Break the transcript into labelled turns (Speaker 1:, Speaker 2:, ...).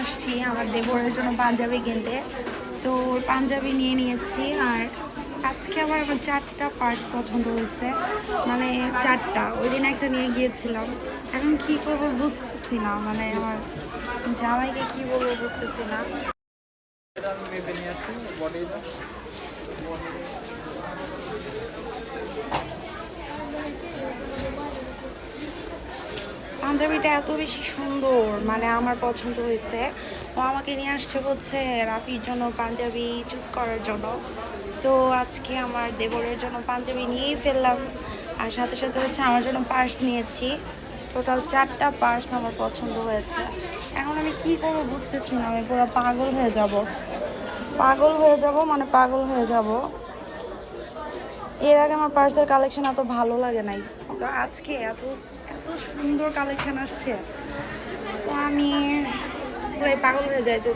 Speaker 1: আসছি আমার দেবরের জন্য পাঞ্জাবি কিনতে। তো পাঞ্জাবি নিয়ে নিয়েছি। আর আজকে আমার 4টা পার্স পছন্দ হয়েছে, মানে 4টা। ওই দিন একটা নিয়ে গিয়েছিলাম। এখন কি করবো বুঝতেছি না, মানে আমার জামাইকে কি বলবো বুঝতেছি না। পাঞ্জাবিটা এত বেশি সুন্দর, মানে আমার পছন্দ হয়েছে। ও আমাকে নিয়ে আসছে হচ্ছে রাফির জন্য পাঞ্জাবি চুজ করার জন্য। তো আজকে আমার দেবরের জন্য পাঞ্জাবি নিয়েই ফেললাম, আর সাথে সাথে হচ্ছে আমার জন্য পার্স নিয়েছি। টোটাল 4টা পার্স আমার পছন্দ হয়েছে। এখন আমি কি করবো বুঝতেছি না, আমি পুরো পাগল হয়ে যাব, পাগল হয়ে যাব, মানে পাগল হয়ে যাব। এর আগে আমার পার্সের কালেকশন এত ভালো লাগে নাই, তো আজকে এত এত সুন্দর কালেকশন আসছে। তো আমি পুরো পাগল হয়ে যাইতেছি।